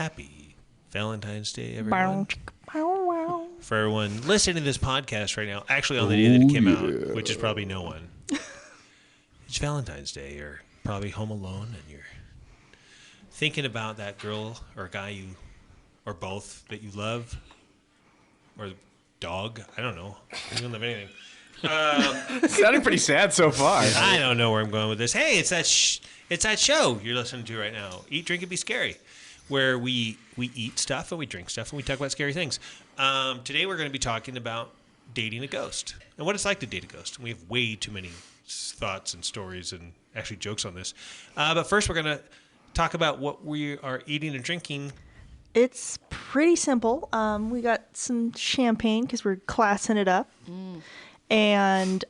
Happy Valentine's Day, everyone. For everyone listening to this podcast right now, actually on the day that it came out, which is probably no one, it's Valentine's Day. You're probably home alone and you're thinking about that girl or guy you, or both, that you love, or dog. I don't know. You don't love anything. Sounding pretty sad so far. I don't know where I'm going with this. Hey, it's that show you're listening to right now, Eat, Drink, and Be Scary, where we eat stuff and we drink stuff and we talk about scary things. Today we're going to be talking about dating a ghost and what it's like to date a ghost. We have way too many thoughts and stories and actually jokes on this. But first we're going to talk about what we are eating and drinking. It's pretty simple. We got some champagne because we're classing it up. And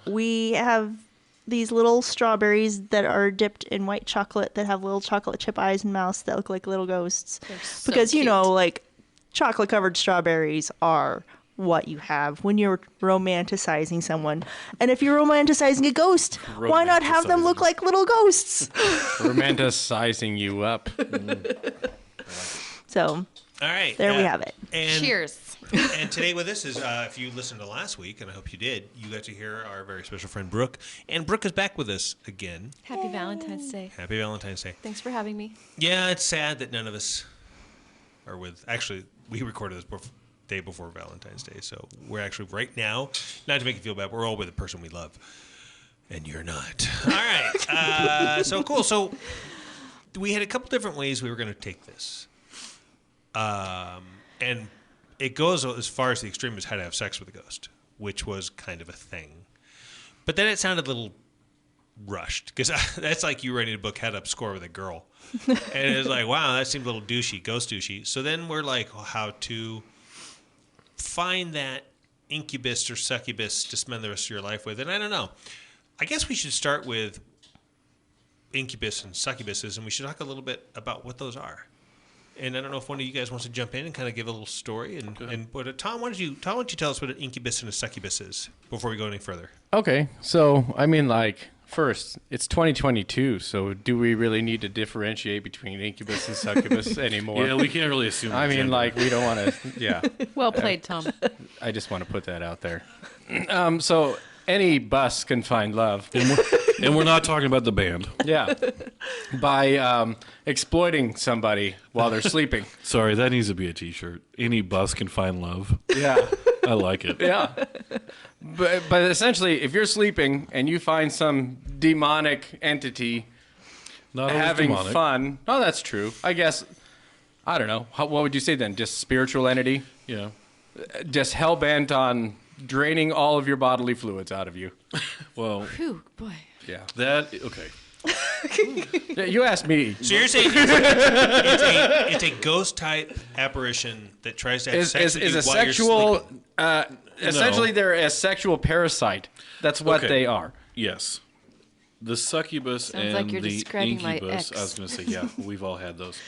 we have these little strawberries that are dipped in white chocolate that have little chocolate chip eyes and mouths that look like little ghosts. So because, cute. you know, like chocolate covered strawberries are what you have when you're romanticizing someone. And if you're romanticizing a ghost, why not have them look like little ghosts? Romanticizing you up. So, All right. there we have it. And, Cheers. And today with us is, if you listened to last week, and I hope you did, you got to hear our very special friend Brooke. And Brooke is back with us again. Happy Valentine's Day. Happy Valentine's Day. Thanks for having me. Yeah, it's sad that none of us are with. Actually, we recorded this day before Valentine's Day, so we're actually right now. Not to make you feel bad, but we're all with the person we love, and you're not. All right, so cool. So we had a couple different ways we were going to take this, and it goes as far as the extreme as how to have sex with a ghost, which was kind of a thing. But then it sounded a little rushed, because that's like you writing a book, Head Up Score with a girl. And it was like, wow, that seemed a little douchey, ghost douchey. So then we're like, well, how to find that incubus or succubus to spend the rest of your life with. And I don't know. I guess we should start with incubus and succubuses, and we should talk a little bit about what those are. And I don't know if one of you guys wants to jump in and kind of give a little story. And Tom, why don't you tell us what an incubus and a succubus is before we go any further? Okay, so, I mean, like, first, it's 2022, so do we really need to differentiate between incubus and succubus anymore? Yeah, we can't really assume. I mean, gender. like, we don't want to, yeah. Well played, Tom. I just want to put that out there. So, any bus can find love. And we're not talking about the band. Yeah. By exploiting somebody while they're sleeping. Sorry, that needs to be a T-shirt. Any bus can find love. Yeah. I like it. Yeah. But essentially, if you're sleeping and you find some demonic entity Not always having demonic. fun. Oh, that's true. I guess, I don't know. What would you say then? Just spiritual entity? Yeah. Just hell-bent on draining all of your bodily fluids out of you. Well, Whew, boy. Yeah. that okay. Yeah, you asked me. So you're saying it's a ghost type apparition that tries to have sex with you Is a while you're sexual... sleeping. Essentially, they're a sexual parasite. That's what Okay. they are. Yes. The succubus Sounds and like you're the describing my incubus. ex. I was going to say, yeah, we've all had those.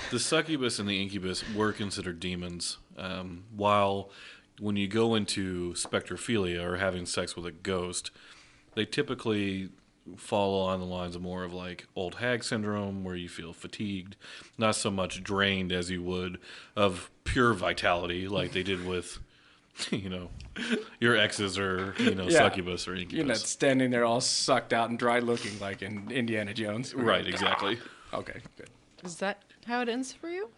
The succubus and the incubus were considered demons, while when you go into spectrophilia or having sex with a ghost, they typically fall along the lines of more of like old hag syndrome, where you feel fatigued, not so much drained as you would of pure vitality, like they did with, your exes or Yeah. succubus or incubus. You're not standing there all sucked out and dry looking like in Indiana Jones. Right, exactly. Okay, good. Is that how it ends for you?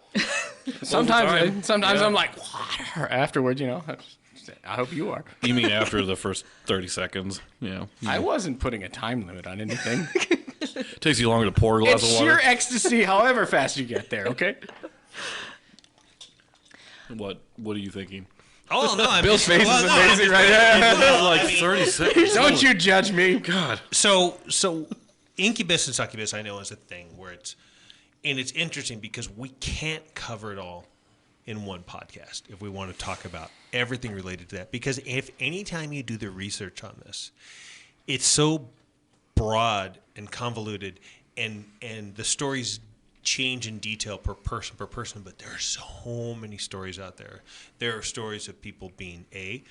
Sometimes Yeah. I'm like, what? Afterwards, I hope you are. You mean after the first 30 seconds? Yeah. I wasn't putting a time limit on anything. Takes you longer to pour a glass It's of water. sheer ecstasy however fast you get there, okay? What are you thinking? Oh no, I Bill's face is amazing right now. Like 30 seconds. Don't you judge me. God. So incubus and succubus, I know, is a thing where it's interesting because we can't cover it all in one podcast if we want to talk about everything related to that. Because if anytime you do the research on this, it's so broad and convoluted, and the stories change in detail per person, but there are so many stories out there. There are stories of people being A,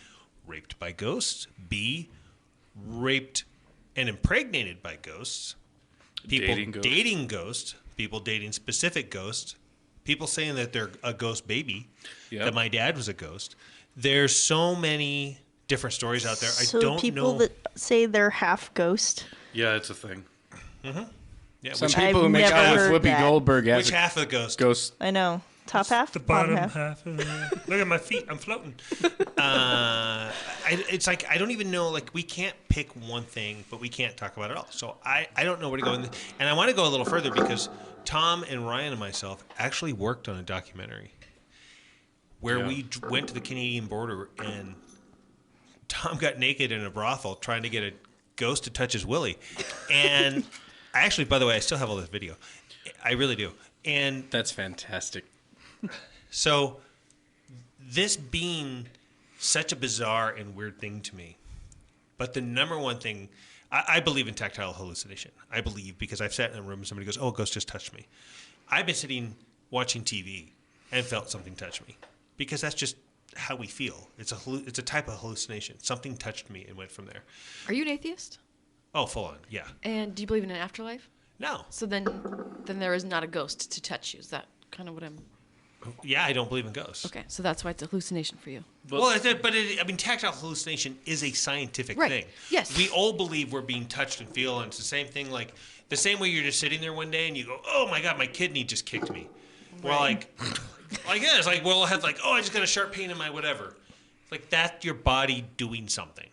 raped by ghosts, B, raped and impregnated by ghosts, people Dating ghosts. dating ghosts, people dating specific ghosts, people saying that they're a ghost baby, Yep. that my dad was a ghost. There's so many different stories out there. So I don't people know. that say they're half ghost. Yeah, it's a thing. Yeah, Some which, people I've who make never out with heard Whoopi that. Goldberg as which a half of the ghost? ghost. I know. Top half, The bottom half. half. Look at my feet. I'm floating. It's like I don't even know. Like we can't pick one thing, but we can't talk about it all. So I don't know where to go. And I want to go a little further because Tom and Ryan and myself actually worked on a documentary where Yeah. we went to the Canadian border and Tom got naked in a brothel trying to get a ghost to touch his willy. And I actually, by the way, I still have all this video. I really do. And That's fantastic. so, this being such a bizarre and weird thing to me, but the number one thing, I believe in tactile hallucination. I believe because I've sat in a room and somebody goes, "Oh, a ghost just touched me." I've been sitting watching TV and felt something touch me because that's just how we feel. It's a type of hallucination. Something touched me and went from there. Are you an atheist? Oh, full on, yeah. And do you believe in an afterlife? No, So then there is not a ghost to touch you. Is that kind of what I'm? yeah, I don't believe in ghosts. Okay, so that's why it's a hallucination for you. I mean, tactile hallucination is a scientific Right. thing. Yes. We all believe we're being touched and feel, and it's the same thing. Like the same way you're just sitting there one day and you go, "Oh my God, my kidney just kicked me." Well, like yeah, it's like we'll have like, "Oh, I just got a sharp pain in my whatever." It's like that's your body doing something.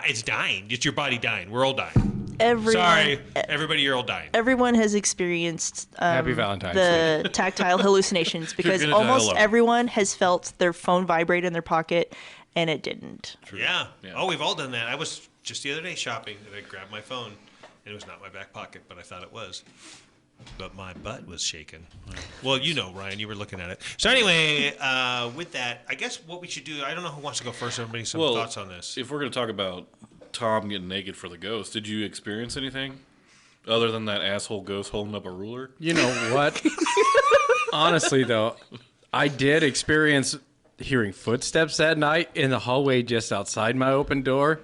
It's dying. It's your body dying. We're all dying. Sorry, everybody, you're all dying. Everyone has experienced Happy Valentine's the tactile hallucinations because gonna die almost alone. everyone has felt their phone vibrate in their pocket, and it didn't. Yeah. Yeah. Oh, we've all done that. I was just the other day shopping and I grabbed my phone and it was not my back pocket, but I thought it was. But my butt was shaking. Well, you know, Ryan, you were looking at it. So anyway, with that, I guess what we should do, I don't know who wants to go first. Everybody, some thoughts on this. If we're going to talk about Tom getting naked for the ghost, did you experience anything other than that asshole ghost holding up a ruler? You know what? Honestly, though, I did experience hearing footsteps that night in the hallway just outside my open door.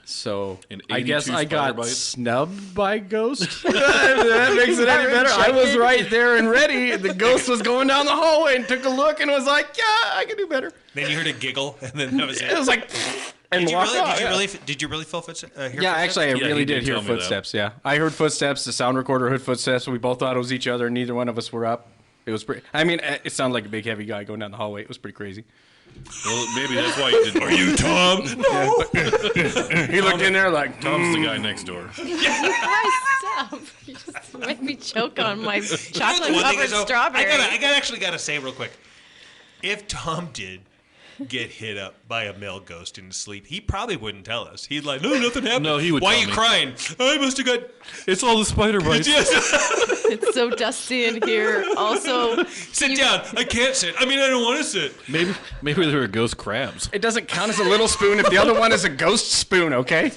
So An I guess 82 I got spider bite? snubbed by ghost. That makes it any better. I was right there and ready. The ghost was going down the hallway and took a look and was like, "Yeah, I can do better." Then you heard a giggle, and then that was it. It was like, and Did you walked really? out, Did you yeah. really? Did you really feel hear Yeah, footsteps? actually, I Yeah, really he did did hear tell me that. footsteps. Yeah, I heard footsteps. The sound recorder heard footsteps. We both thought it was each other. Neither one of us were up. It was pretty. I mean, it sounded like a big, heavy guy going down the hallway. It was pretty crazy. Well, maybe that's why you didn't. Are you Tom? He looked in there like, Tom's the guy next door. Guys, stop! You just made me choke on my chocolate One thing covered is, though, strawberry. I actually got to say real quick, if Tom did get hit up by a male ghost in his sleep, he probably wouldn't tell us. He'd like, "No, nothing happened." No, he would Why tell are you me. crying? I must have got. It's all the spider bites. It's so dusty in here. Also, Sit down. I can't sit. I mean, I don't want to sit. Maybe there were ghost crabs. it doesn't count as a little spoon if the other one is a ghost spoon, okay?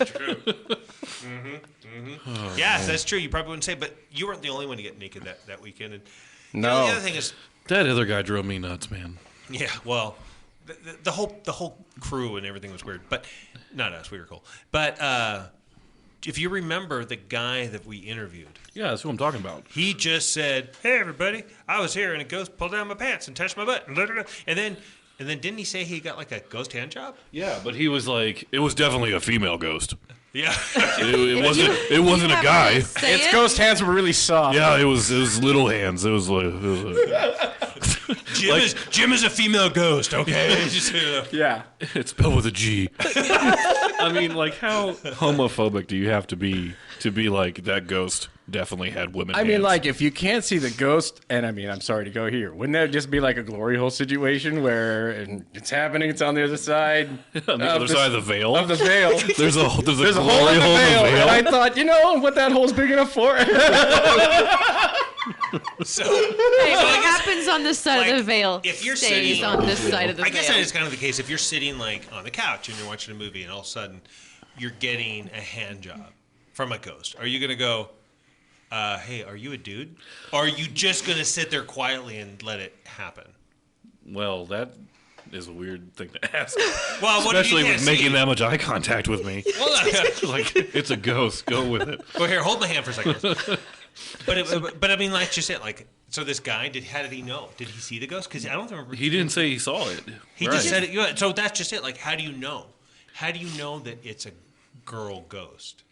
Yes, that's true. You probably wouldn't say, but you weren't the only one to get naked that weekend. And you know, No. the other thing is, That other guy drove me nuts, man. yeah, well, the whole crew and everything was weird, but not us. We were cool. But if you remember the guy that we interviewed, Yeah, that's who I'm talking about. he just said, "Hey, everybody, I was here and a ghost pulled down my pants and touched my butt." And then didn't he say he got like a ghost hand job? Yeah, but he was like, it was definitely a female ghost. Yeah. It wasn't a guy. Its ghost hands were really soft. Yeah, it was little hands. It was like Jim is a female ghost, okay? Just, Yeah. it's spelled with a G. I mean, like, how homophobic do you have to be like that ghost definitely had women I mean, hands? like, if you can't see the ghost, and I mean, I'm sorry to go here, wouldn't that just be like a glory hole situation where and it's happening, it's on the other side on the other side of the veil. of the veil? There's a There's a hole glory in the veil. in the And I thought, you know what that hole's big enough for? so, Hey, what happens on this side of like, the veil if you're stays sitting- on this side of the I guess veil. that is kind of the case. If you're sitting like on the couch and you're watching a movie and all of a sudden you're getting a hand job from a ghost, are you going to go, "Hey, are you a dude?" Or are you just going to sit there quietly and let it happen? Well, that is a weird thing to ask, Well, what if you especially can't with making see? that much eye contact with me. Well, Like, it's a ghost. Go with it. well, here, hold my hand for a second. But I mean, like you said, like, so this guy how did he know? Did he see the ghost? Because I don't remember. He didn't say he saw it. He Right. just said it. Yeah, so that's just it. Like, how do you know? How do you know that it's a girl ghost?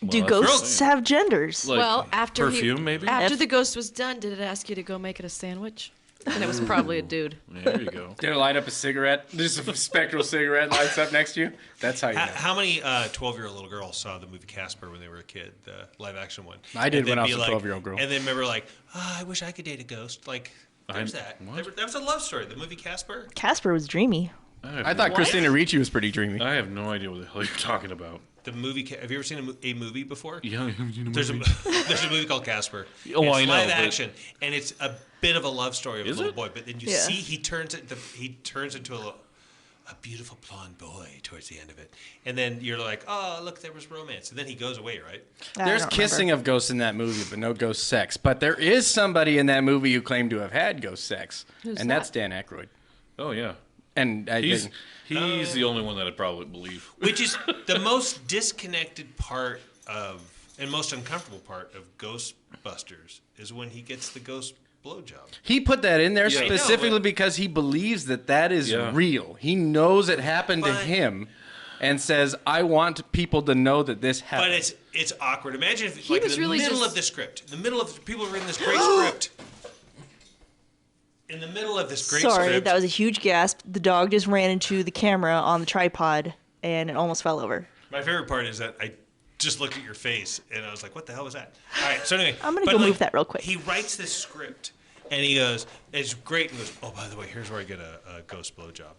Do that's ghosts have genders? Like Well, after perfume, maybe. after the ghost was done, did it ask you to go make it a sandwich? And it was probably a dude. There you go. Did it light up a cigarette? Just a spectral cigarette lights up next to you? That's how you know. How many 12-year-old little girls saw the movie Casper when they were a kid, the live-action one? I did And when then I be was a 12-year-old girl. And then remember, like, I wish I could date a ghost. Like, there's that. That was a love story. The movie Casper. Casper was dreamy. I thought Christina Ricci was pretty dreamy. I have no idea what the hell you're talking about. The movie. Have you ever seen a movie before? Yeah, There's a movie called Casper. Oh, it's I know, live but- action, and it's a bit of a love story of a Is little it? boy. But then you Yeah. see he turns into a beautiful blonde boy towards the end of it, and then you're like, oh look, there was romance, and then he goes away, right? There's don't kissing remember. of ghosts in that movie, but no ghost sex. But there is somebody in that movie who claimed to have had ghost sex, and that's Dan Aykroyd. Oh yeah. And I He's think, the only one that I'd probably believe. Which is the most disconnected part of, and most uncomfortable part of Ghostbusters is when he gets the ghost blowjob. he put that in there Yeah. I know, specifically but- because he believes that is Yeah. real. He knows it happened to But- him, and says, "I want people to know that this happened." But it's awkward. Imagine if, He like, in was the really middle just- of the script, in the middle of people reading this great script. In the middle of this great Sorry, script, that was a huge gasp. The dog just ran into the camera on the tripod and it almost fell over. my favorite part is that I just looked at your face and I was like, "What the hell was that?" All right, so anyway, I'm gonna but, go like, move that real quick. He writes this script and he goes, "It's great," and goes, "Oh, by the way, here's where I get a ghost blowjob."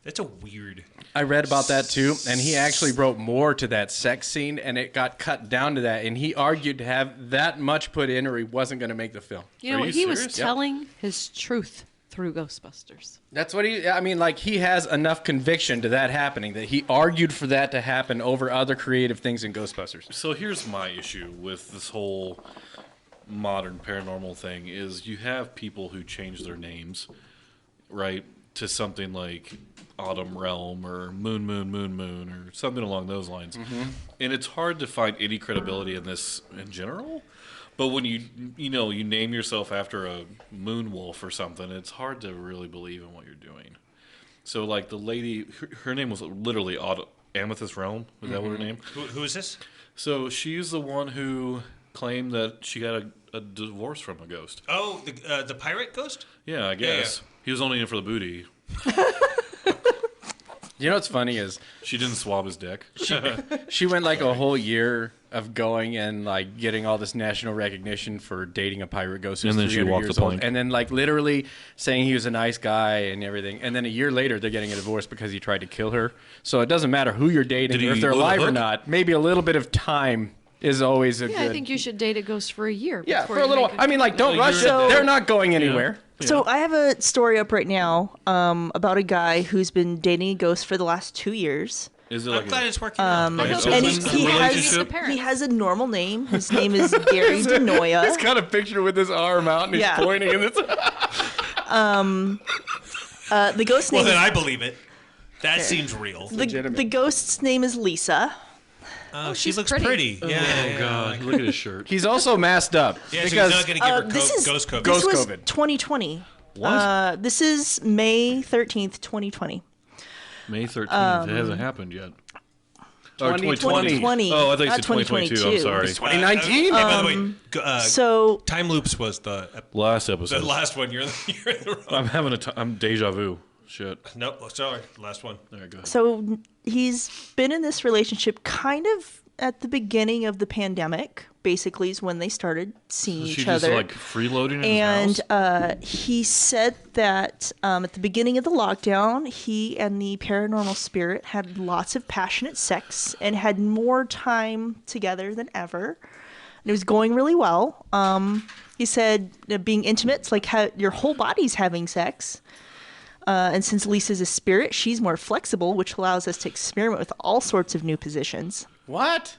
That's a weird. I read about that too, and he actually wrote more to that sex scene, and it got cut down to that. And he argued to have that much put in, or he wasn't going to make the film. You know, Are you he was serious? telling his truth through Ghostbusters. That's what I mean, like, he has enough conviction to that happening that he argued for that to happen over other creative things in Ghostbusters. So here's my issue with this whole modern paranormal thing is you have people who change their names, right, to something like Autumn Realm or Moon or something along those lines. And it's hard to find any credibility in this in general. But when you name yourself after a moon wolf or something, it's hard to really believe in what you're doing. So like the lady, her name was literally Amethyst Realm. Was that what her name? Who is this? So she's the one who claimed that she got a divorce from a ghost. Oh, the pirate ghost. Yeah, I guess. He was only in for the booty. You know what's funny is She didn't swab his dick. she went like a whole year of going and like getting all this national recognition for dating a pirate ghost who's And then she 300 walked years the old. plank. And then like literally saying he was a nice guy and everything. And then a year later they're getting a divorce because he tried to kill her. So it doesn't matter who you're dating Did or he if they're blow the alive or hook? not. Maybe a little bit of time is always a Yeah, good. I think you should date a ghost for a year. Yeah, before for a you little. make I mean, like, don't a rush year. it. They're not going anywhere. So I have a story up right now about a guy who's been dating a ghost for the last 2 years. Is it I'm like glad a, it's working out. like hope an And it's open he has relationship? he has a normal name. His name is Gary DeNoia. He's got a picture with his arm out and he's Yeah. pointing in this. The ghost Well, name then is, I believe it. That seems real. legitimate. the ghost's name is Lisa. Oh, she she's looks pretty. pretty. Yeah. Oh God! Look at his shirt. He's also masked up Yeah, so he's because not going to give her This is ghost COVID. Ghost this was COVID. 2020. What? This is May 13th, 2020. May 13th. It hasn't happened yet. Or 2020. 2020. Oh, I think not it's 2022. I'm 2022. sorry. 2019. By the way, So Time Loops was the Last episode. last one. You're in the wrong. I'm having I'm deja vu. Shit. Nope, sorry. Last one. There, go ahead. So he's been in this relationship kind of at the beginning of the pandemic, basically, is when they started seeing She each just other. like freeloading in And his house. he said that at the beginning of the lockdown, he and the paranormal spirit had lots of passionate sex and had more time together than ever. And it was going really well. He said being intimate, it's like how your whole body's having sex. And since Lisa's a spirit, she's more flexible, which allows us to experiment with all sorts of new positions. What?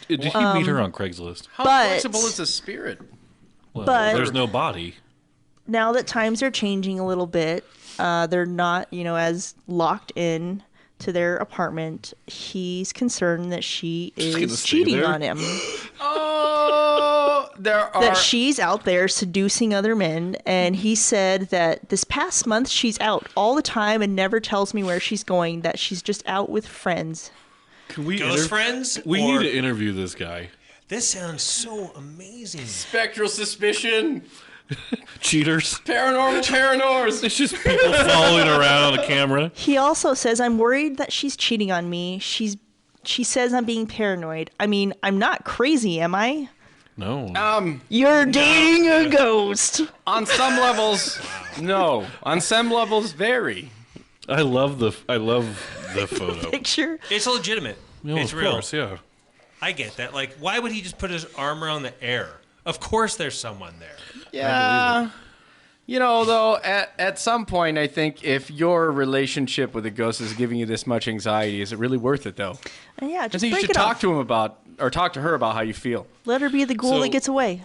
Did he meet her on Craigslist? How But- flexible is a spirit? Well, but- there's no body. Now that times are changing a little bit, they're not, as locked in to their apartment. He's concerned that she gonna is stay cheating there? on him. Oh, there are. that she's out there seducing other men, and he said that this past month she's out all the time and never tells me where she's going, that she's just out with friends. Can we Ghost friends? We or- need to interview this guy. This sounds so amazing. Spectral suspicion. Cheaters. Paranormals. It's just people following around on the camera. He also says, I'm worried that she's cheating on me. She says I'm being paranoid. I mean, I'm not crazy, am I? No. You're dating a ghost. On some levels, no. On some levels, very. I love the photo. Picture. It's legitimate. No, it's of real. course, yeah. I get that. Like, why would he just put his arm around the air? Of course there's someone there. Yeah. You know, though, at some point, I think if your relationship with a ghost is giving you this much anxiety, is it really worth it, though? Yeah, I just think you break should it talk off. to him about, or talk to her about how you feel. Let her be the ghoul So- that gets away.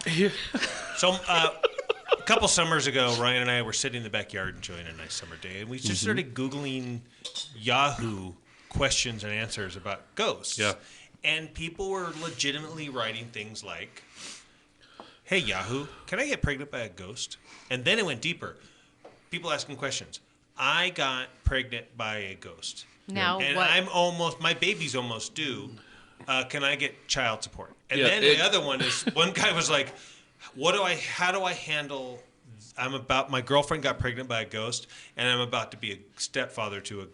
So, a couple summers ago, Ryan and I were sitting in the backyard enjoying a nice summer day, and we just started Googling Yahoo questions and answers about ghosts. Yeah. And people were legitimately writing things like, hey, Yahoo, can I get pregnant by a ghost? And then it went deeper. People asking questions. I got pregnant by a ghost. Now And what? my baby's almost due. Can I get child support? And Yeah, then the other one is, one guy was like, how do I handle, my girlfriend got pregnant by a ghost, and I'm about to be a stepfather to a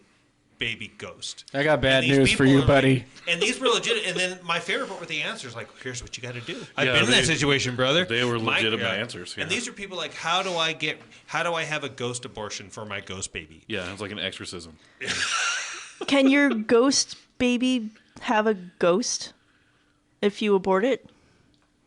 baby ghost. I got bad And these news for people you, are like- buddy. and these were legit. And then my favorite part were the answers. Like, here's what you got to do. I've Yeah, been in that they- situation, brother. they were legitimate answers, yeah. And these are people like, how do I have a ghost abortion for my ghost baby? Yeah, it's like an exorcism. Can your ghost baby have a ghost if you abort it?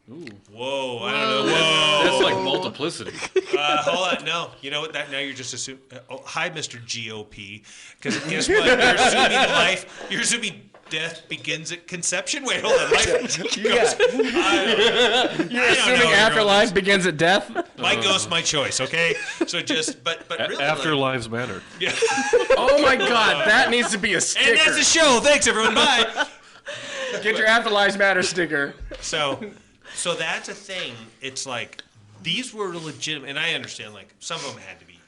Whoa, I don't know. Whoa. That's like multiplicity. Hold on. No. You know what? Now you're just assuming. Hi, Mr. GOP. Because guess what? You're assuming you're assuming death begins at conception? Wait, hold on. You're assuming afterlife begins at death? My ghost, my choice, okay? So just, but really. Afterlives matter. Yeah. Oh my god, that needs to be a sticker. And that's the show. Thanks, everyone. Bye. Get your Afterlives Matter sticker. So that's a thing. It's like, these were legitimate, and I understand, like, some of them had to be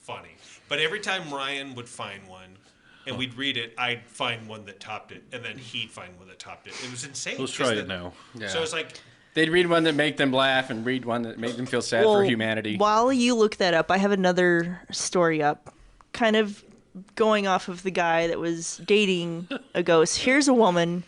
funny. But every time Ryan would find one, and we'd read it, I'd find one that topped it, and then he'd find one that topped it. It was insane. Let's try it now. So it's like, They'd read one that made them laugh and read one that made them feel sad for humanity. While you look that up, I have another story up, kind of going off of the guy that was dating a ghost. Here's a woman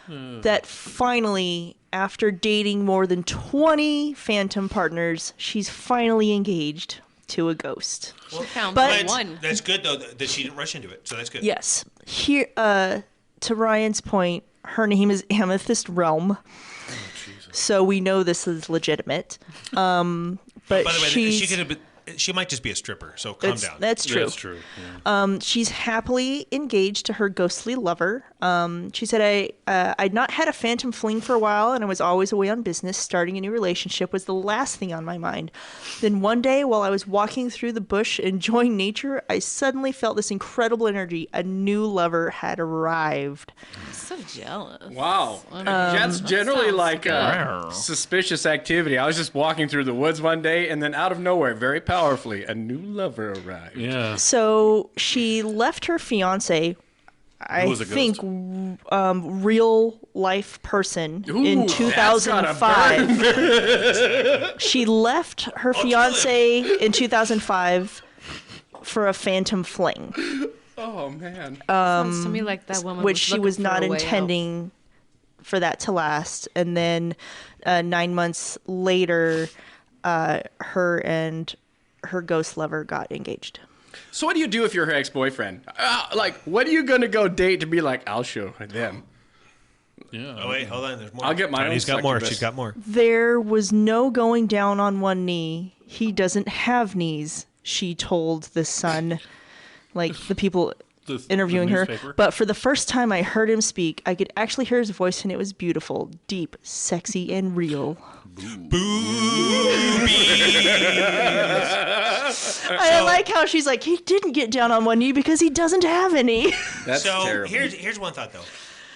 that finally, after dating more than 20 phantom partners, she's finally engaged to a ghost. She found But- the one. that's good, though, that she didn't rush into it. So that's good. Yes. Here, to Ryan's point, her name is Amethyst Realm. So we know this is legitimate. But By the way, she's, she might just be a stripper, so calm down. that's true. That's true. Yeah. She's happily engaged to her ghostly lover. She said, I'd not had a phantom fling for a while, and I was always away on business. Starting a new relationship was the last thing on my mind. Then one day, while I was walking through the bush enjoying nature, I suddenly felt this incredible energy. A new lover had arrived. I'm so jealous. Wow. That's generally sounds like suspicious activity. I was just walking through the woods one day, and then out of nowhere, very powerfully, a new lover arrived. Yeah. So she left her fiance, I was a think, real life person, in Ooh, 2005. She left her fiance in 2005 for a phantom fling, Oh, man. Sounds to me like that woman which she looking was for not a way out. intending for that to last. And then 9 months later, her and her ghost lover got engaged. So what do you do if you're her ex-boyfriend? What are you going to go date to be like, I'll show them? Yeah. Oh, wait, hold on. There's more. I'll get my own He's got more. succubus. She's got more. There was no going down on one knee. He doesn't have knees, she told the Sun, like the people The interviewing her. newspaper? But for the first time I heard him speak, I could actually hear his voice, and it was beautiful, deep, sexy, and real. I like how she's like, he didn't get down on one knee because he doesn't have any. That's So terrible. here's one thought, though.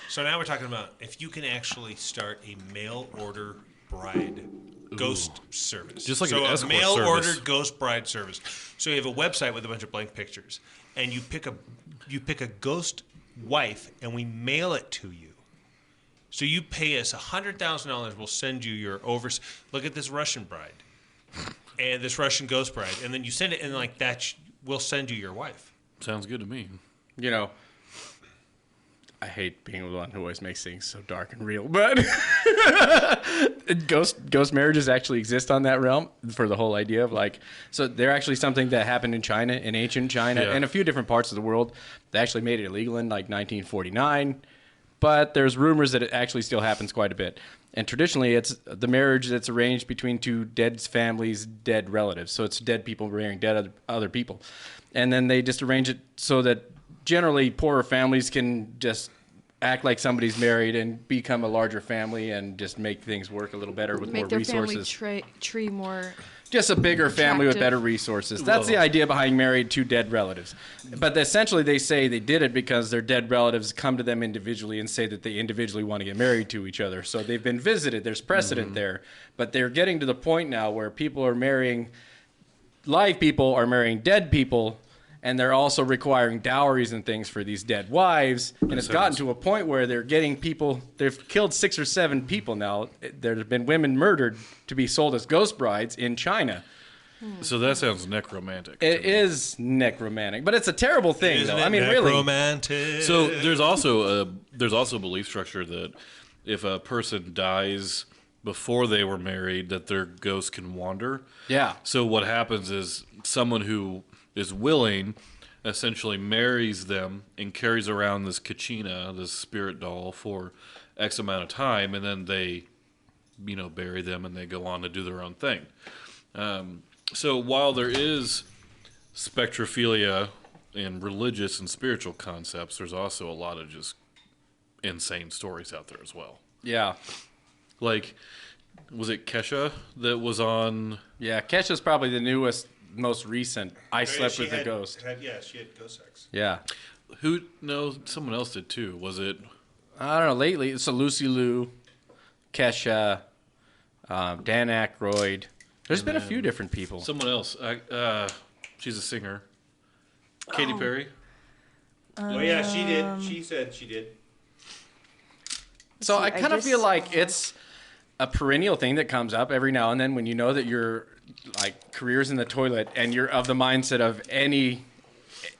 So now we're talking about if you can actually start a mail order bride ghost service. Just like so an a escort mail service. ordered ghost bride service. So you have a website with a bunch of blank pictures, and you pick a ghost wife, and we mail it to you. So you pay us $100,000. We'll send you your look at this Russian bride, and this Russian ghost bride, and then you send it, and like that, we'll send you your wife. Sounds good to me. You know, I hate being the one who always makes things so dark and real, but ghost marriages actually exist on that realm for the whole idea of like, so they're actually something that happened in China, in ancient China, Yeah. and a few different parts of the world. They actually made it illegal in like 1949, but there's rumors that it actually still happens quite a bit. And traditionally, it's the marriage that's arranged between two dead families, dead relatives. So it's dead people marrying dead other people. And then they just arrange it so that generally poorer families can just act like somebody's married and become a larger family and just make things work a little better with more Make their resources. family tree more. Just a bigger family with Attractive. better resources. That's Whoa. the idea behind married to dead relatives. But essentially they say they did it because their dead relatives come to them individually and say that they individually want to get married to each other. So they've been visited. There's precedent there. But they're getting to the point now where people are marrying, live people are marrying dead people, and they're also requiring dowries and things for these dead wives. And it's gotten to a point where they're getting people, they've killed 6 or 7 people now. There have been women murdered to be sold as ghost brides in China. So that sounds necromantic. It is necromantic, but it's a terrible thing, Isn't though. it I mean, really. necromantic? So there's also a belief structure that if a person dies before they were married, that their ghost can wander. Yeah. So what happens is someone who is willing essentially marries them and carries around this kachina, this spirit doll, for X amount of time, and then they, bury them and they go on to do their own thing. So while there is spectrophilia in religious and spiritual concepts, there's also a lot of just insane stories out there as well. Yeah. Like, was it Kesha that was on? Yeah, Kesha's probably the newest, most recent. I slept with a ghost. She had ghost sex. Yeah. Who? No, someone else did too. Was it? I don't know. Lately, it's a Lucy Liu, Kesha, Dan Aykroyd. There's been a few different people. Someone else. She's a singer. Katy Perry. Oh yeah, she did. She said she did. So I I kind of just- feel like it's a perennial thing that comes up every now and then when you know that your like career's in the toilet and you're of the mindset of any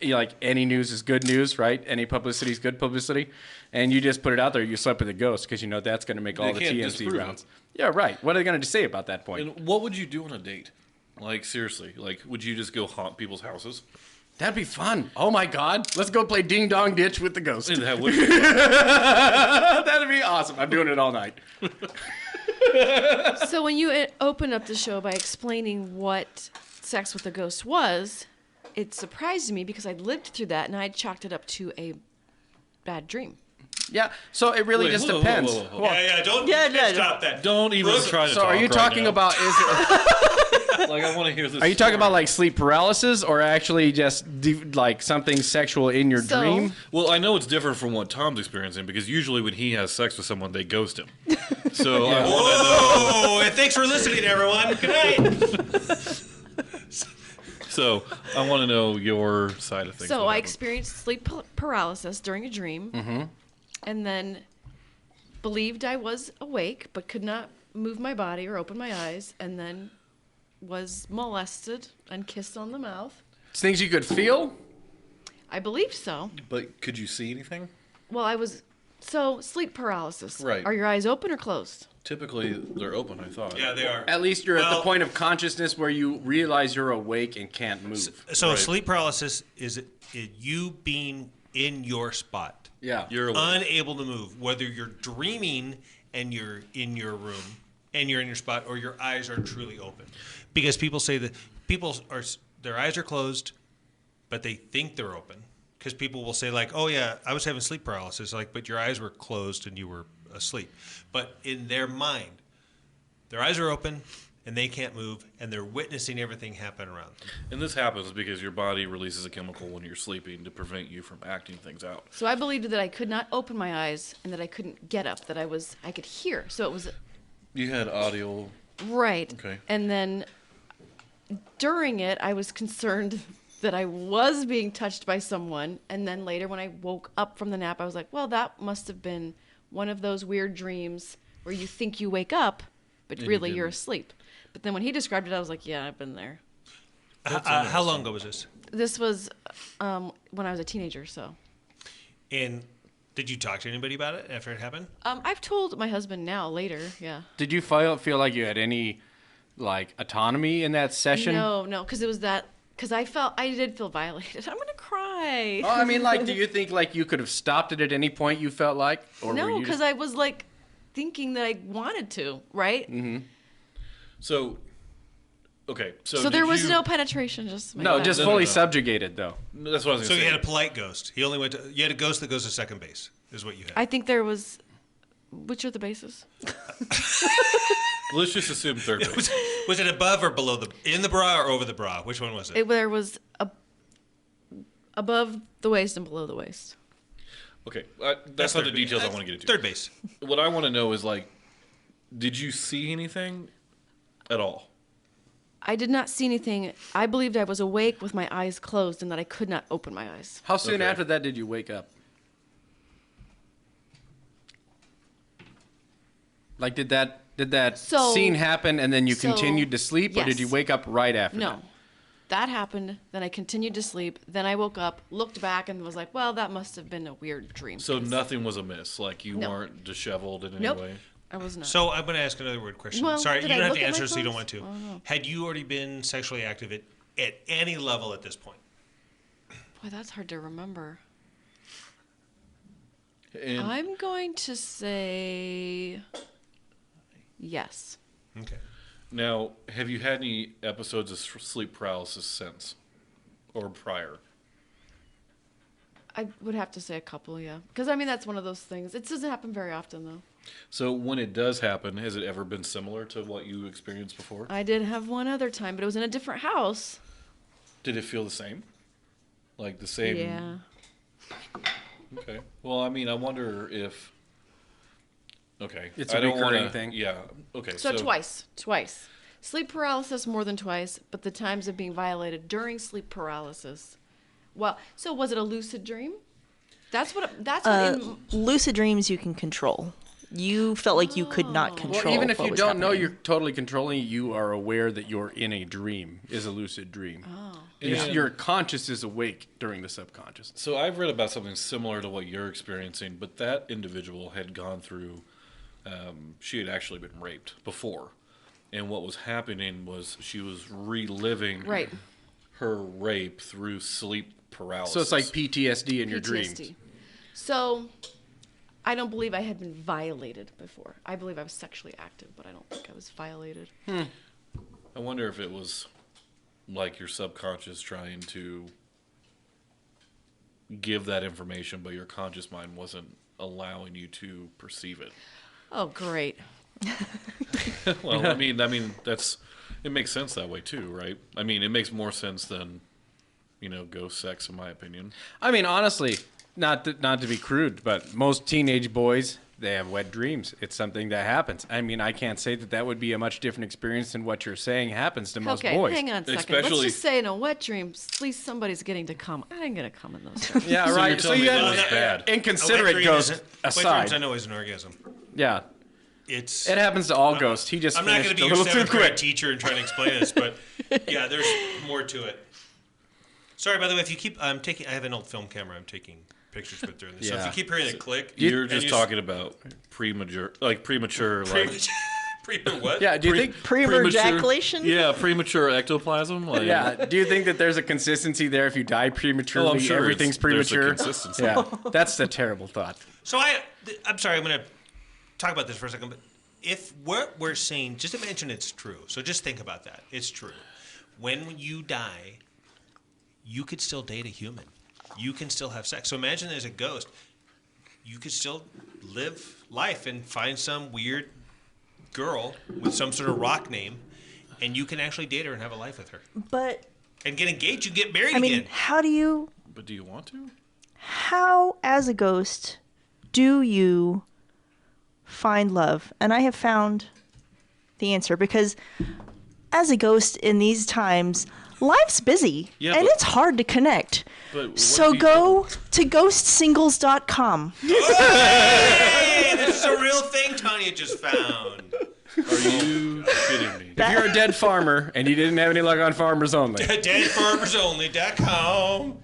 news is good news, right? Any publicity is good publicity, and you just put it out there. You slept with a ghost because you know that's going to make all They the can't TMZ disprove rounds. Yeah, right. What are they going to say about that point? And what would you do on a date? Like, seriously, would you just go haunt people's houses? That'd be fun. Oh my God, let's go play Ding Dong Ditch with the ghost. That would be That'd be awesome. I'm doing it all night. So when you opened up the show by explaining what sex with a ghost was, it surprised me because I'd lived through that and I'd chalked it up to a bad dream. Yeah. So it really Wait, just whoa, whoa, depends. whoa, whoa, whoa. Well, Yeah, don't stop that. Don't even try to So talk are you right talking now. about? Is it, Like, I want to hear this. are you talking story. about like sleep paralysis or actually just like something sexual in your So- dream? Well, I know it's different from what Tom's experiencing because usually when he has sex with someone, they ghost him. So I want to know. Oh, and thanks for listening, everyone. Good night. So I want to know your side of things. So What I happened? experienced sleep paralysis during a dream, and then believed I was awake but could not move my body or open my eyes, and then was molested and kissed on the mouth. It's things you could feel. I believed so. But could you see anything? Well, I was sleep paralysis. Right. Are your eyes open or closed? Typically, they're open. I thought. Yeah, they are. At least you're at the Well- point of consciousness where you realize you're awake and can't move. So Right. sleep paralysis is you being in your spot, Yeah. You're awake. unable to move, whether you're dreaming and you're in your room and you're in your spot, or your eyes are truly open. Because people say that their eyes are closed, but they think they're open. Because people will say like, "Oh yeah, I was having sleep paralysis," like, but your eyes were closed and you were asleep. But in their mind, their eyes are open and they can't move, and they're witnessing everything happen around them. And this happens because your body releases a chemical when you're sleeping to prevent you from acting things out. So I believed that I could not open my eyes and that I couldn't get up, that I could hear. So it was You had audio. Right. Okay. And then during it, I was concerned that I was being touched by someone. And then later, when I woke up from the nap, I was like, well, that must have been one of those weird dreams where you think you wake up, but And you really you're didn't. asleep. But then when he described it, I was like, yeah, I've been there. How long ago was this? This was when I was a teenager, so. And did you talk to anybody about it after it happened? I've told my husband now, later, yeah. Did you feel like you had any like autonomy in that session? No, because it was that, because I did feel violated. I'm going to cry. Oh, I mean, like, do you think like you could have stopped it at any point you felt like? Or were No, you because just- I was like thinking that I wanted to, right? Mm-hmm. So, okay. So there was no penetration, just No, just No, fully no. subjugated though. That's what I was So going to you say. had a polite ghost. He only went to. You had a ghost that goes to second base. Is what you had. I think there was. Which are the bases? Let's just assume third base. Was it above or below in the bra or over the bra? Which one was it? There was above the waist and below the waist. Okay, that's not the third details I base. want to get into. Third base. What I want to know is like, did you see anything at all? I did not see anything. I believed I was awake with my eyes closed and that I could not open my eyes. How soon Okay. after that did you wake up? Like, did that So- scene happen and then you so, continued to sleep, or did you yes. wake up right after No. that? That happened. Then I continued to sleep. Then I woke up, looked back, and was like, well, that must have been a weird dream. So 'cause- nothing was amiss. Like you No. weren't disheveled in any Nope. way. I was not. So I'm going to ask another weird question. Well, Sorry, you did don't I have look to at my answer, so you don't want clothes? to. I don't know. Had you already been sexually active at any level at this point? Boy, that's hard to remember. And I'm going to say yes. Okay. now, have you had any episodes of sleep paralysis since, or prior? I would have to say a couple, yeah. Because, I mean, that's one of those things. It doesn't happen very often, though. So when it does happen, has it ever been similar to what you experienced before? I did have one other time, but it was in a different house. Did it feel the same? Like the same? Yeah. Okay. Well, I mean, I wonder if. Okay. It's a I don't recurring wanna, thing. Yeah. Okay. So twice. Sleep paralysis more than twice, but the times of being violated during sleep paralysis. Well, so was it a lucid dream? That's what in, Lucid dreams you can control. You felt like you could not control. Well, even if what you was don't know happening. you're totally controlling, you are aware that you're in a dream. Is a lucid dream. Oh. Your conscious is awake during the subconscious. So I've read about something similar to what you're experiencing, but that individual had gone through. She had actually been raped before, and what was happening was she was reliving Right. her rape through sleep paralysis. So it's like PTSD in your PTSD. dreams. So I don't believe I had been violated before. I believe I was sexually active, but I don't think I was violated. I wonder if it was like your subconscious trying to give that information, but your conscious mind wasn't allowing you to perceive it. Oh, great. Well, I mean, that's it makes sense that way too, right? I mean, it makes more sense than ghost sex, in my opinion. I mean, honestly, not to be crude, but most teenage boys, they have wet dreams. It's something that happens. I mean, I can't say that would be a much different experience than what you're saying happens to most Okay, boys. hang on a second. Especially- Let's just say in a wet dream, at least somebody's getting to come. I didn't get to come in those dreams. Yeah, So right. you're So telling you me have that was bad. inconsiderate ghost Wet aside. dreams I know is an orgasm. Yeah, It's. it happens to all ghosts. He just I'm not going finished to be a your little too seventh grade quick. teacher and try to explain this, but yeah, there's more to it. Sorry, by the way, if you keep, I have an old film camera. I'm taking pictures with during this. So if Yeah. you keep hearing it click, You're and just talking about premature, like what? Yeah, do you think? Premature ejaculation? Yeah, premature ectoplasm. Like, Yeah, do you think that there's a consistency there? If you die prematurely, Oh, I'm sure everything's there's a premature. consistency. Yeah, that's a terrible thought. So I'm sorry, I'm going to talk about this for a second, but if what we're saying, just imagine it's true. So just think about that. It's true. When you die, you could still date a human. You can still have sex. So imagine there's a ghost. You could still live life and find some weird girl with some sort of rock name, and you can actually date her and have a life with her. But And get engaged, you get married I mean, again. But do you want to? how as a ghost do you find love? And I have found the answer because as a ghost in these times, life's busy Yeah, and but- it's hard to connect. But what So if you go to ghostsingles.com. Hey, this is a real thing Tanya just found. Are you kidding me? If you're a dead farmer and you didn't have any luck on Farmers Only, Deadfarmersonly.com.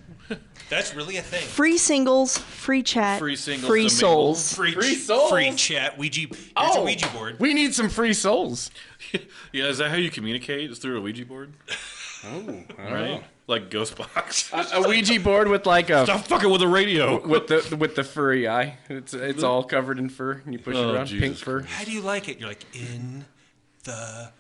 That's really a thing. Free singles, free chat, Free singles free to souls. Free souls? Free chat. Here's a Ouija board. we need some free souls. Yeah, is that how you communicate? Is through a Ouija board? Oh, Right? Like Ghost Box. A Ouija board with like a Stop fucking with the radio. with the furry eye. It's all covered in fur, and you push it Oh, around. Jesus Pink fur. How do you like it? You're like, in the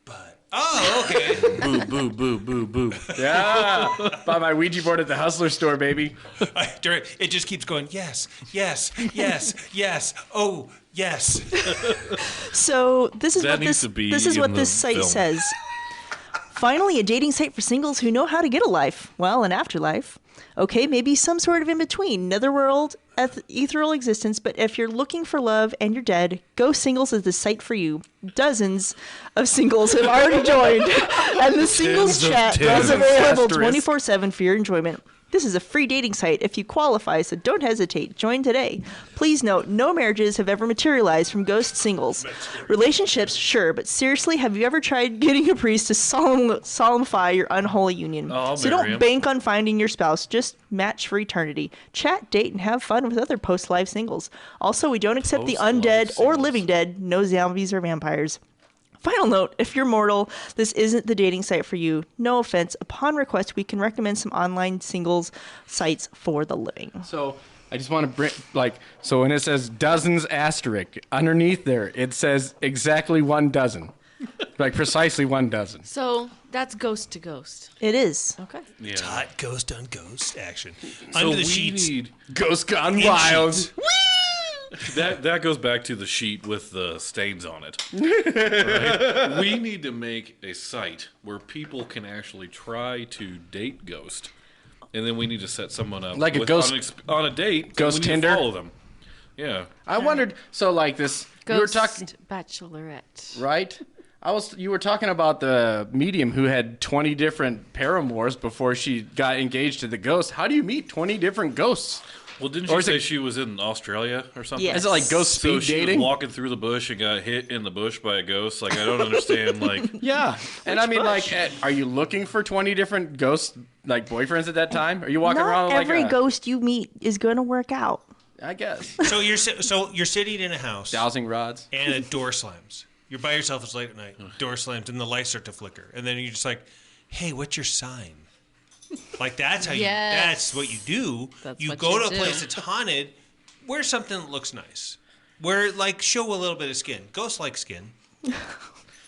butt. Oh, okay. Boo, boo, boo, boo, boo. Yeah, buy my Ouija board at the Hustler store, baby. It just keeps going, yes, yes, yes, yes, oh, yes. So this is That what needs this to be this is in what the this site film. says. Finally, a dating site for singles who know how to get a life, well, an afterlife. Okay, maybe some sort of in between, netherworld, ethereal existence. But if you're looking for love and you're dead, Ghost Singles is the site for you. Dozens of singles have already joined, and the singles of chat is tens. available Asterisk. 24/7 for your enjoyment. This is a free dating site if you qualify, so don't hesitate. Join today. Please note, no marriages have ever materialized from Ghost Singles. Relationships, sure, but seriously, have you ever tried getting a priest to solemnify your unholy union? Oh, I'll So marry don't him. bank on finding your spouse. Just match for eternity. Chat, date, and have fun with other post-life singles. Also, we don't accept the Post-life undead or singles. living dead. No zombies or vampires. Final note, if you're mortal, this isn't the dating site for you. No offense. Upon request, we can recommend some online singles sites for the living. So I just want to bring so when it says dozens asterisk underneath there, it says exactly 1 dozen, like precisely 1 dozen. So that's ghost to ghost. It is. Okay. Yeah. Hot ghost on ghost action. So Under the we sheets. need Ghost gone In wild. sheets. that goes back to the sheet with the stains on it. Right? We need to make a site where people can actually try to date Ghost, and then we need to set someone up Like a with- ghost- on a date. and Ghost we need to Tinder? follow them. Yeah. I wondered. So like this, you were Ghost talking bachelorette. right. You were talking about the medium who had 20 different paramours before she got engaged to the ghost. How do you meet 20 different ghosts? Well, didn't Or you is say it- she was in Australia or something? Yes. Is it like ghost So speed she dating? was walking through the bush and got hit in the bush by a ghost. Like I don't understand. Like Yeah, and I mean, are you looking for 20 different ghost boyfriends at that time? Are you walking Not around with every like a, ghost you meet is going to work out. I guess So you're sitting in a house dowsing rods. and a door slams. You're by yourself. It's late at night. Door slams and the lights start to flicker, and then you're just like, "Hey, what's your sign?" Like that's how Yes. that's what you do. That's you what go you to a do. place that's haunted, wear something that looks nice. Wear show a little bit of skin. Ghosts like skin.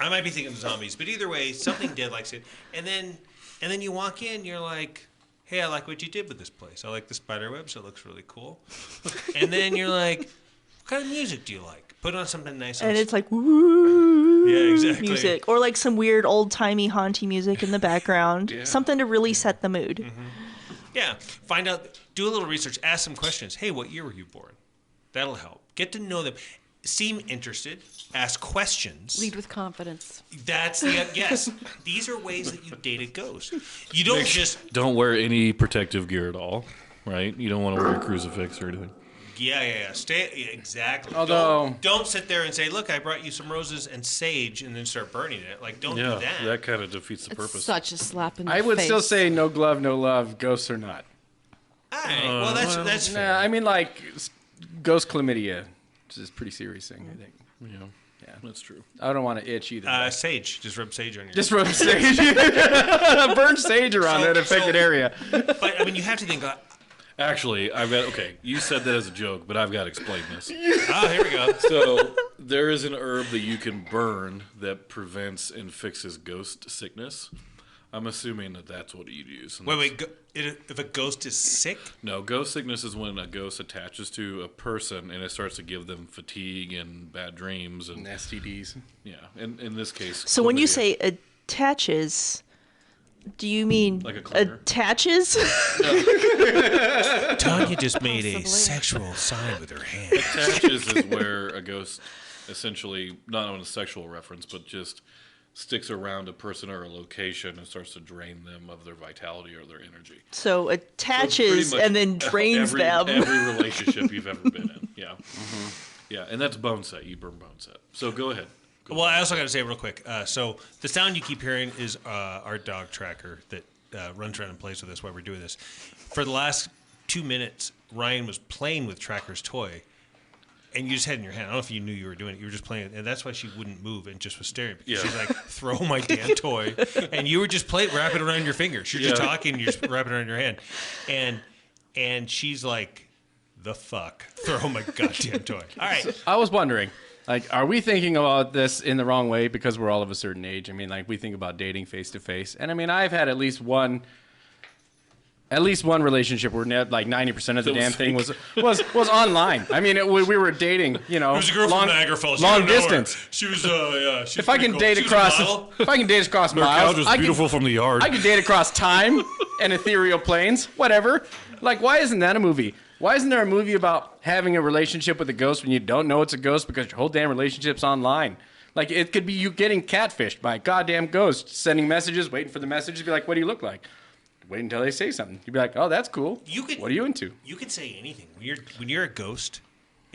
I might be thinking of zombies, but either way, something dead likes it. And then you walk in, you're like, "Hey, I like what you did with this place. I like the spider webs. It looks really cool." And then you're like, "What kind of music do you like?" Put on something nice. And it's like, woo, Yeah, exactly. music. Or like some weird old-timey haunty music in the background. Something to really set the mood. Yeah, find out, do a little research, ask some questions. Hey, what year were you born? That'll help. Get to know them. Seem interested. Ask questions. Lead with confidence. That's the yes. These are ways that you date a ghost. You don't just don't wear any protective gear at all. Right? You don't want to wear a crucifix or anything. stay exactly. Although- don't sit there and say, "Look, I brought you some roses and sage," and then start burning it. Like, don't Yeah, do that. that kind of defeats the It's purpose. such a slap in the I would face. still say no glove, no love, ghosts or not. All right. Well, that's fair. Nah, I mean ghost chlamydia, which is a pretty serious thing. I think. Yeah, that's true. I don't want to itch either. Sage. Just rub sage on your. Just rub sage, burn sage around that affected area. But I mean, you have to think. Actually, you said that as a joke, but I've got to explain this. Oh, here we go. So there is an herb that you can burn that prevents and fixes ghost sickness. I'm assuming that that's what you'd use. And Wait. If a ghost is sick, No, ghost sickness is when a ghost attaches to a person and it starts to give them fatigue and bad dreams and STDs. yeah. In this case, So when you chlamydia. say attaches, do you mean Like a cleaner? attaches? Tanya just made a Possibly. sexual sign with her hand. attaches is where a ghost essentially not on a sexual reference, but just sticks around a person or a location and starts to drain them of their vitality or their energy. So attaches So pretty and then much drains them. Every relationship you've ever been in. Yeah. Yeah, and that's bone set. You burn bone set. So go ahead. Well, I also got to say real quick. So the sound you keep hearing is our dog Tracker that runs around and plays with us while we're doing this. For the last 2 minutes, Ryan was playing with Tracker's toy, and you just had it in your hand. I don't know if you knew you were doing it. You were just playing it, and that's why she wouldn't move and just was staring. Because she's like, "Throw my damn toy," and you were just wrapping it around your fingers. You're just talking, and you're just wrapping it around your hand, and she's like, "The fuck, throw my goddamn toy!" All right. I was wondering, like, are we thinking about this in the wrong way because we're all of a certain age? I mean, like, we think about dating face to face, and I mean, I've had at least one relationship where like 90% of the damn thing was online. I mean, we were dating, you know, There was a girl from Niagara Falls. long distance. She was, yeah. She was If I can pretty cool. date She was a across, model. if I can date across Her miles, couch was I can- beautiful from the yard. I could date across time and ethereal planes, whatever. Like, why isn't that a movie? Why isn't there a movie about having a relationship with a ghost when you don't know it's a ghost because your whole damn relationship's online? Like, it could be you getting catfished by a goddamn ghost, sending messages, waiting for the message to be like, what do you look like? Wait until they say something. You'd be like, oh, that's cool. What are you into? You could say anything when you're a ghost,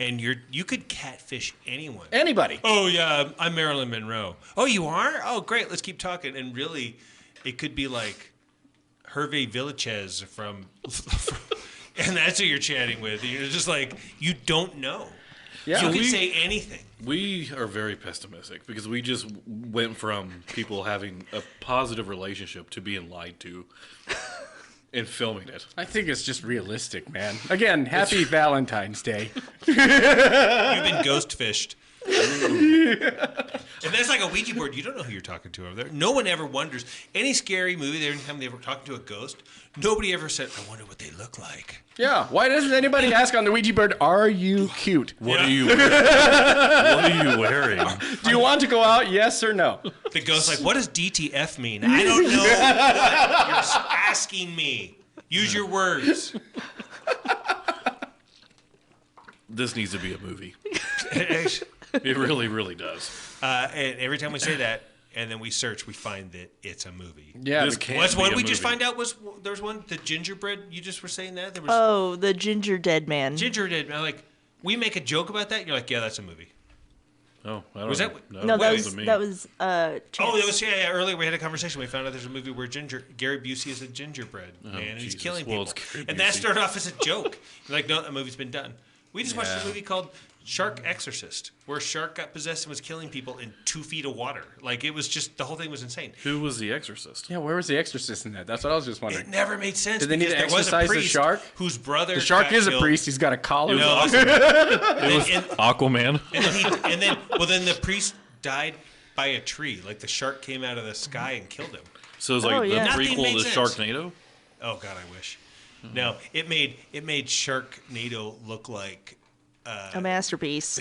and you could catfish anyone. Anybody. Oh yeah, I'm Marilyn Monroe. Oh, you are? Oh, great. Let's keep talking. And really, it could be like Hervé Villachez from and that's who you're chatting with. You're just like, you don't know. Yeah. You could say anything. We are very pessimistic because we just went from people having a positive relationship to being lied to and filming it. I think it's just realistic, man. Again, happy Valentine's Day. You've been ghost fished. And that's like a Ouija board. You don't know who you're talking to over there. No one ever wonders. Any scary movie, every time they were talking to a ghost, nobody ever said, I wonder what they look like. Yeah. Why doesn't anybody ask on the Ouija board, are you cute? What are you wearing? What are you wearing? Do you want to go out? Yes or no? The ghost's like, what does DTF mean? I don't know what you're asking me. Use your words. This needs to be a movie. It really, really does. And every time we say that, and then we search, we find that it's a movie. Yeah. This but- can't What's be one a we just movie. find out was there was one, the gingerbread. You just were saying that there was Oh, the ginger dead man. gingerbread. I'm like, we make a joke about that. And you're like, yeah, that's a movie. Oh, I don't Was know. that- No, that wasn't was me. that was Oh, Chance. that was yeah. Earlier we had a conversation. We found out there's a movie where Gary Busey is a gingerbread man, and he's Jesus. killing Well, people. it's Gary And that Busey. started off as a joke. You're like, no, that movie's been done. We just watched Yeah. a movie called Shark Exorcist, where a shark got possessed and was killing people in 2 feet of water. Like, it was just, the whole thing was insane. Who was the exorcist? Yeah, where was the exorcist in that? That's what I was just It wondering. never made sense. Did they need because to there was a exorcise the priest shark? whose brother The shark got is a killed. priest. He's got a collar. No, listen. and Aquaman. then the priest died by a tree. Like, the shark came out of the sky and killed him. So it's like Oh, the yeah. Nothing prequel made to sense. Sharknado? Oh God, I wish. No, it made Sharknado look like A masterpiece.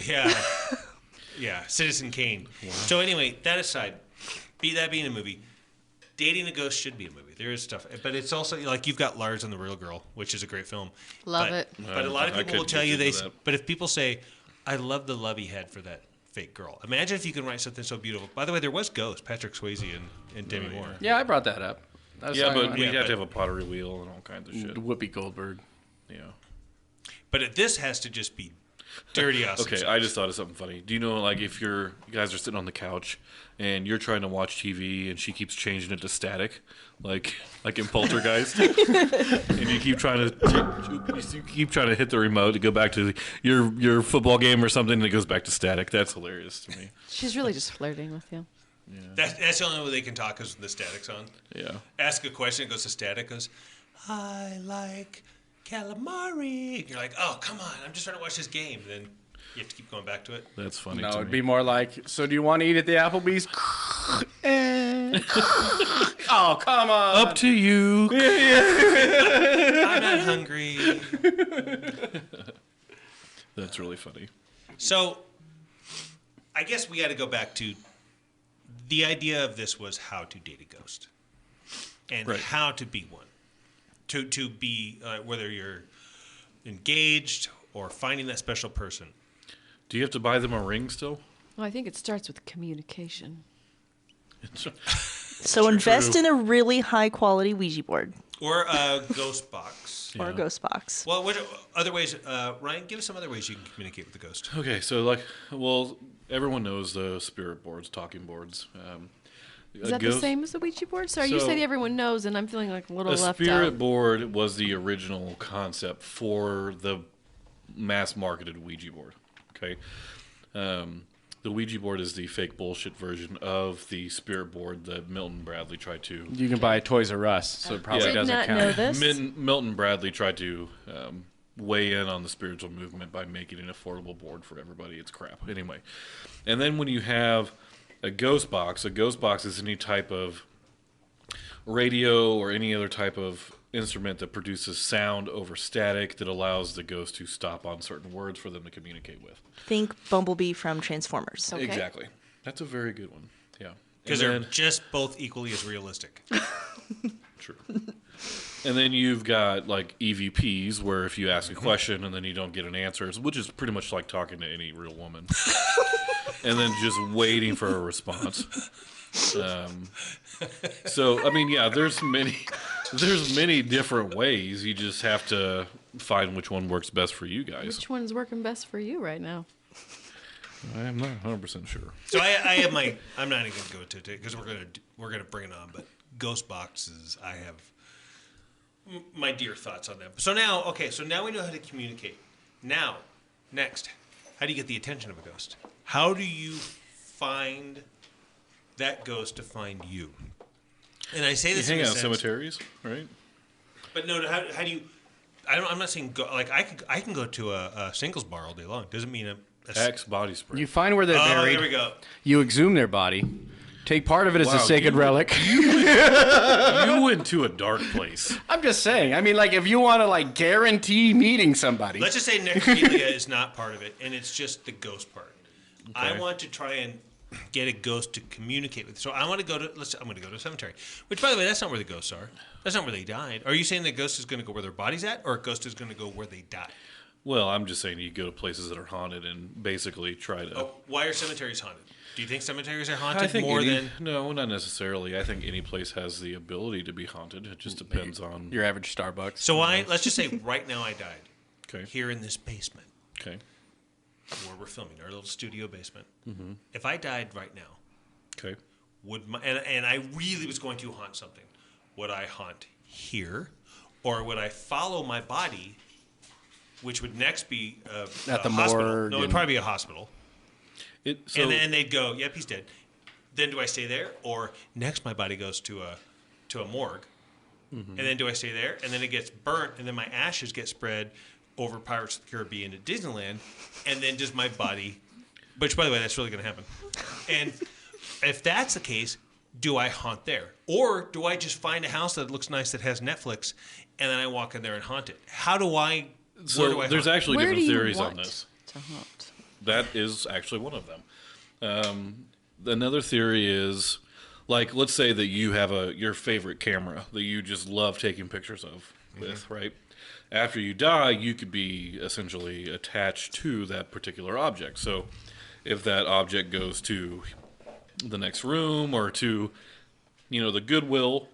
yeah, Citizen Kane. So anyway, that aside, being a movie, dating a ghost should be a movie. There is stuff, but it's also like you've got Lars and the Real Girl, which is a great film. Love But- it. But a lot of I people will couldn't tell get you into that. But if people say, "I love the love he had for that fake girl," imagine if you can write something so beautiful. By the way, there was Ghost, Patrick Swayze and Demi Moore. Yeah, I brought that up. I was Yeah, talking but about we Yeah, have but- to have a pottery wheel and all kinds of shit. Whoopi Goldberg. Yeah. But this has to just be dirty awesome. Okay, I just thought of something funny. Do you know, like, if you guys are sitting on the couch and you're trying to watch TV and she keeps changing it to static, like in Poltergeist, and you keep trying to hit the remote to go back to your football game or something, and it goes back to static. That's hilarious to me. She's really just flirting with you. That's the only way they can talk is when the static's on. Yeah. Ask a question, it goes to static, goes, I like calamari. And you're like, oh, come on, I'm just trying to watch this game. And then you have to keep going back to it. That's funny. No, to it'd me. be more like, so do you want to eat at the Applebee's? Oh, come on. Up to you. I'm not hungry. That's really funny. So I guess we got to go back to the idea of this was how to date a ghost and Right. how to be one. To be, whether you're engaged or finding that special person. Do you have to buy them a ring still? Well, I think it starts with communication. So invest in a really high quality Ouija board Or a ghost box. or a ghost box. Well, what other ways? Ryan, give us some other ways you can communicate with the ghost. Okay, so everyone knows the spirit boards, talking boards. Is that the same as the Ouija board? Sorry, you So- said everyone knows, and I'm feeling like a little A left spirit out. board was the original concept for the mass marketed Ouija board. Okay. The Ouija board is the fake bullshit version of the spirit board that Milton Bradley tried to. You can buy Toys R Us, so it probably Did doesn't not count. know this. Milton Bradley tried to weigh in on the spiritual movement by making an affordable board for everybody. It's crap. Anyway. And then when you have a ghost box is any type of radio or any other type of instrument that produces sound over static that allows the ghost to stop on certain words for them to communicate with. Think Bumblebee from Transformers. Okay. Exactly. That's a very good one. Yeah. Because And they're then- just both equally as realistic. True. And then you've got like EVPs, where if you ask a question and then you don't get an answer, which is pretty much like talking to any real woman, and then just waiting for a response. So I mean, yeah, there's many different ways. You just have to find which one works best for you guys. Which one's working best for you right now? I am not 100% sure. So I have my. I'm not even going to go to it because we're gonna bring it on. But ghost boxes, I have my dear thoughts on them. So now, okay, so now we know how to communicate. Now, next, how do you get the attention of a ghost? How do you find that ghost to find you? And I say You this hang in a out in sense, cemeteries, right? but no, how do you? I'm not saying go, like I can go to a singles bar all day long. Doesn't mean a Axe body spray. You find where they're oh, buried. there we go. You exhume their body. Take part of it as a Wow, sacred you- relic. You went to a dark place. I'm just saying. I mean, like, if you want to, like, guarantee meeting somebody. Let's just say necrophilia is not part of it, and it's just the ghost part. I Okay. want to try and get a ghost to communicate with. So I want to go to. I'm going to go to a cemetery. Which, by the way, that's not where the ghosts are. That's not where they died. Are you saying the ghost is going to go where their body's at, or a ghost is going to go where they died? Well, I'm just saying you go to places that are haunted and basically try to. Oh, why are cemeteries haunted? Do you think cemeteries are I haunted think more than? no, not necessarily. I think any place has the ability to be haunted. It just depends on. Your average Starbucks. So let's just say right now I died Okay. here in this basement Okay. where we're filming, our little studio basement. Mm-hmm. If I died right now, Okay. would my and I really was going to haunt something, would I haunt here, or would I follow my body, which would next be At the a hospital? morgue No, it'd and- probably be a hospital. So And then they'd go, "Yep, he's dead." Then do I stay there, or next my body goes to a morgue, and then do I stay there, and then it gets burnt, and then my ashes get spread over Pirates of the Caribbean to Disneyland, and then does my body? Which, by the way, that's really going to happen. And if that's the case, do I haunt there, or do I just find a house that looks nice that has Netflix, and then I walk in there and haunt it? How do I? Where do I there's haunt? actually Where do different you theories want on this. to haunt? That is actually one of them. Another theory is, like, let's say that you have your favorite camera that you just love taking pictures of with, right? After you die, you could be essentially attached to that particular object. So if that object goes to the next room or to, the Goodwill,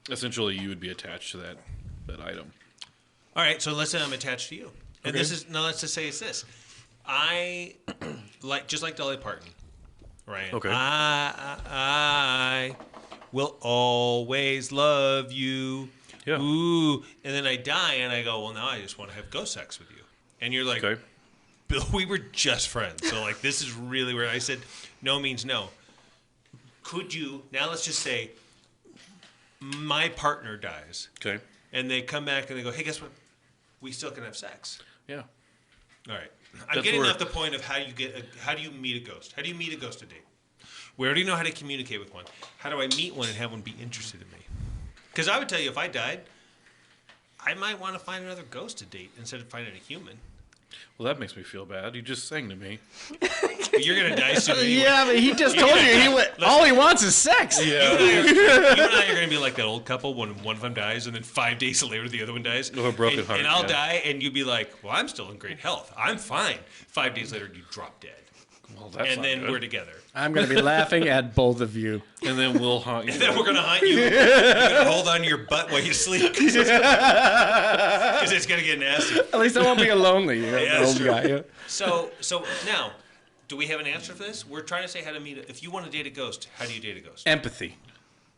essentially you would be attached to that item. All right, so let's say I'm attached to you, and Okay. let's just say it's this. I just like Dolly Parton, right? Okay. I will always love you. Yeah. Ooh, and then I die, and I go, well, now I just want to have ghost sex with you, and you're like, Okay. Bill, we were just friends, so like this is really where I said, no means no. Could you now? Let's just say my partner dies, Okay. and they come back and they go, hey, guess what? We still can have sex. Yeah. All right. I'm That's getting where- off the point of how do you meet a ghost? How do you meet a ghost to date? We already know how to communicate with one. How do I meet one and have one be interested in me? Because I would tell you, if I died, I might want to find another ghost to date instead of finding a human. Well, that makes me feel bad. You just sang to me. But you're gonna die soon. Anyway. Yeah, but he just told you all he wants is sex. Yeah. You and I are gonna be like that old couple when one of them dies, and then 5 days later the other one dies. Or a broken heart, and I'll yeah. die, and you'd be like, "Well, I'm still in great health. I'm fine." 5 days later, you drop dead. Well, that's and not then good. we're together. I'm going to be laughing at both of you. And then we'll haunt you. And then we're gonna hunt you. You're gonna hold on to your butt while you sleep because it's gonna get nasty. At least I won't be a lonely Yeah, that's old true. guy. Yeah. So now, do we have an answer for this? We're trying to say how to meet. If you want to date a ghost, how do you date a ghost? Empathy,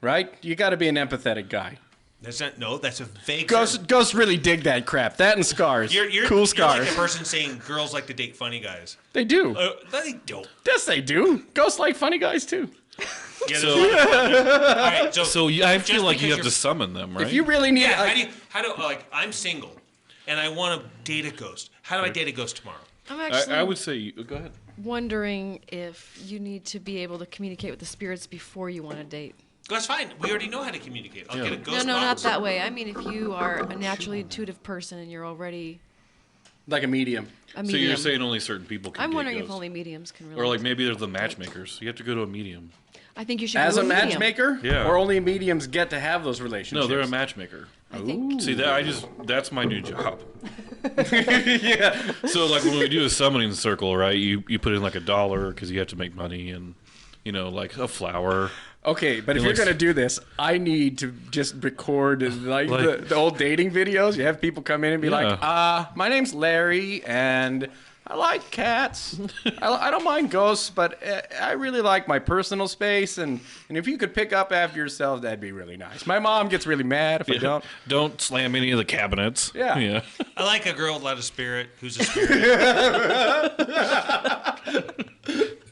right? You got to be an empathetic guy. That's not. No, that's a vague. Ghosts really dig that crap. That and scars. You're cool You're scars. like the person saying girls like to date funny guys. They do. No, they don't. Yes, they do. Ghosts like funny guys too. Yeah, So- all right. So I just feel like you because have to you're- summon them, right? If you really need, Yeah. like, How do like I'm single, and I want to date a ghost. How do I date a ghost tomorrow? I'm actually I would say, go ahead. wondering if you need to be able to communicate with the spirits before you want to date. That's fine. We already know how to communicate. I'll get a No, ghost. no, not box. that way. I mean, if you are a naturally intuitive person and you're already like a medium. a So medium. you're saying only certain people can I'm date wondering if ghosts. only mediums can really. Or like maybe there's the matchmakers. You have to go to a medium. I think you should. As go a with medium. matchmaker, Yeah. or only mediums get to have those No, relationships. they're a matchmaker. I think. See that that's my new job. Yeah. So like when we do a summoning circle, right? You put in like $1 because you have to make money, and like a flower. Okay, but if It you're looks- gonna do this, I need to just record like the old dating videos. You have people come in and be Yeah. like, my name's Larry, and I like cats. I don't mind ghosts, but I really like my personal space. And if you could pick up after yourself, that'd be really nice. My mom gets really mad if I don't. Don't slam any of the cabinets. Yeah. Yeah. I like a girl with a lot of spirit. Who's a spirit?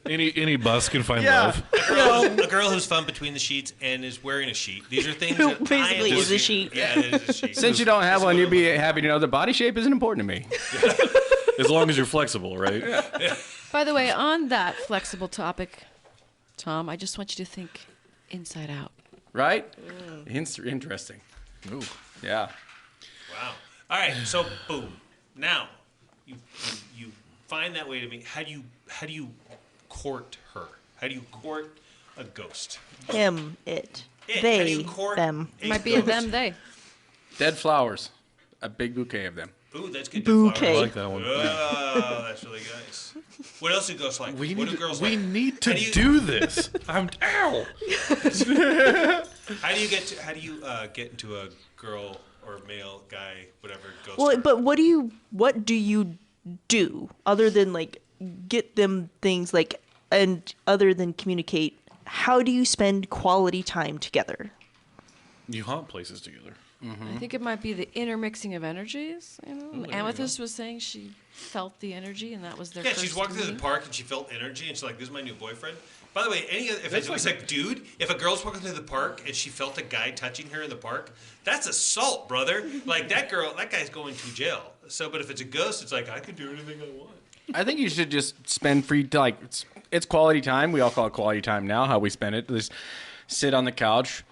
Any bus can find Yeah. love. A girl who's fun between the sheets and is wearing a sheet. These are things that Basically I am is a looking- sheet. Yeah, it is a sheet. Since you don't have one, you'd be happy to know the body shape isn't important to me. As long as you're flexible, right? By the way, on that flexible topic, Tom, I just want you to think inside out. Right? Interesting. Ooh. Yeah. Wow. All right. So boom. Now, you find that way to meet. How do you court her? How do you court a ghost? Him, it, How do they, you court them. a Might be a ghost? them, they. Dead flowers. A big bouquet of them. Ooh, that's good. Bouquet. I like that one. Oh, that's really nice. What else do ghosts like? We what need do girls we like? need to How do you- do this. I'm ow. How do you get into a girl or male guy, whatever ghost? Well, or- but what do you do other than like get them things like and other than communicate? How do you spend quality time together? You haunt places together. I think it might be the intermixing of energies. You know, there you Amethyst was saying she felt the energy, and that was their Yeah, first she's walking through the meeting. park and she felt energy, and she's like, "This is my new boyfriend." By the way, if it was like, dude, if a girl's walking through the park and she felt a guy touching her in the park, that's assault, brother. Like that guy's going to jail. So, but if it's a ghost, it's like I can do anything I want. I think you should just spend free like it's quality time. We all call it quality time now. How we spend it. Just sit on the couch,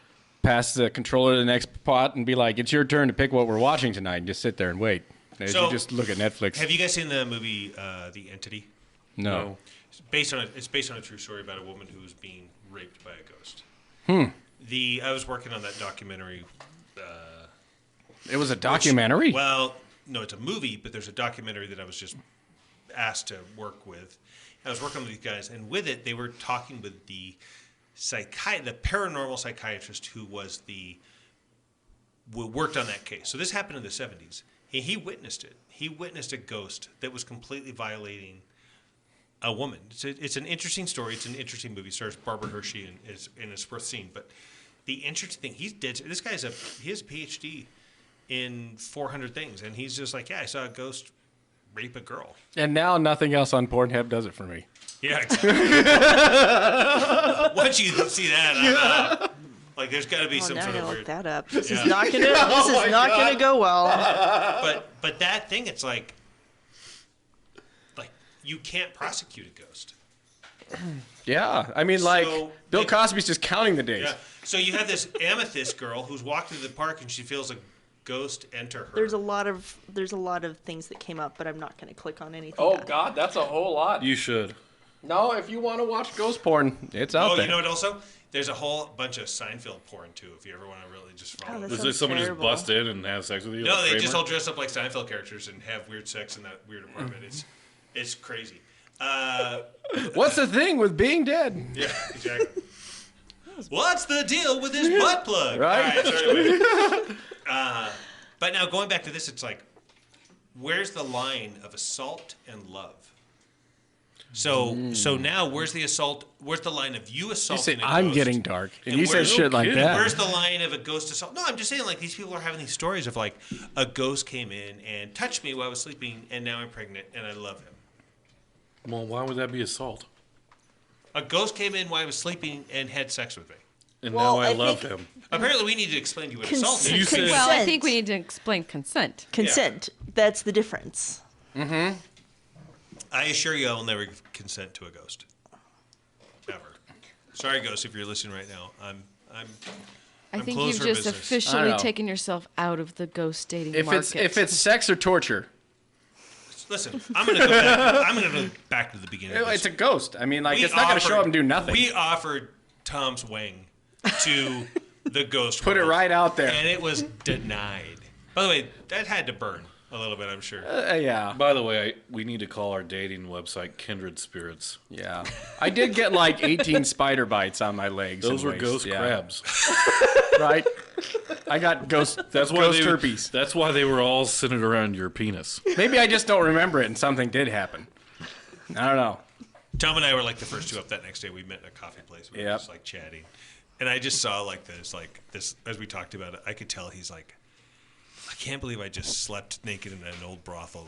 pass the controller to the next pot, and be like, "It's your turn to pick what we're watching tonight." And just sit there and wait. As So, you just look at Netflix. Have you guys seen the movie The Entity? No. It's based on a true story about a woman who was being raped by a ghost. I was working on that documentary. It was a documentary. Well, no, it's a movie, but there's a documentary that I was just asked to work with. I was working with these guys, and with it, they were talking with the paranormal psychiatrist who worked on that case. So this happened in the 70s. He witnessed it. He witnessed a ghost that was completely violating a woman. It's an interesting story. It's an interesting movie. It stars Barbara Hershey and it's worth seeing. But the interesting thing, he's dead. This guy's he has a PhD in 400 things, and he's just like, yeah, I saw a ghost rape a girl. And now nothing else on Pornhub does it for me. Yeah. Exactly. Once you see that, I'm out. Like, there's got to be Oh, some now I sort of gotta look weird. that up. This Yeah. is not gonna. This is not gonna go well. But that thing, it's like you can't prosecute a ghost. Yeah, I mean, like So, Bill it- Cosby's just counting the days. Yeah. So you have this amethyst girl who's walking through the park and she feels a ghost enter her. There's a lot of things that came up, but I'm not gonna click on anything. Oh yet. God, that's a whole lot. You should. No, if you want to watch ghost porn, it's out Oh, there. you know what? Also, there's a whole bunch of Seinfeld porn too. If you ever want to really just follow. Oh, it. that Is there sounds someone terrible. just bust in and have sex with you? No, like they just Kramer? all dress up like Seinfeld characters and have weird sex in that weird apartment. It's crazy. What's the thing with being dead? Yeah, exactly. What's the deal with this butt plug? Right? All right, so anyway. But now going back to this, it's like, where's the line of assault and love? So now where's the assault? Where's the line of you You assaulting say, a I'm ghost? getting dark. And And you say where's- shit like that. Where's the line of a ghost assault? No, I'm just saying, like, these people are having these stories of, like, a ghost came in and touched me while I was sleeping, and now I'm pregnant, and I love him. Well, why would that be assault? A ghost came in while I was sleeping and had sex with me. And Well, now I I love think- him. Apparently, we need to explain to you what assault is. You said- Well, I think we need to explain consent. Consent. That's the difference. I assure you, I will never give consent to a ghost. Ever. Sorry, ghost, if you're listening right now. I'm I think closed you've for just business. I officially don't know. taken yourself out of the ghost dating If market. it's sex or torture, Listen, I'm gonna go back to the beginning. Of this. it's a ghost. I mean, like, We it's not going to show offered- up and do nothing. We offered Tom's wang to the ghost. Put it world, right out there. and it was denied. By the way, that had to burn a little bit, I'm sure. Yeah. By the way, we need to call our dating website Kindred Spirits. Yeah. I did get like 18 spider bites on my legs. Those and were waist. ghost Yeah. crabs. Right? I got ghost herpes. That's why they were all centered around your penis. Maybe I just don't remember it and something did happen. I don't know. Tom and I were like the first two up that next day. We met in a coffee place. We were Yep. just like chatting. And I just saw like this, as we talked about it, I could tell he's like, I can't believe I just slept naked in an old brothel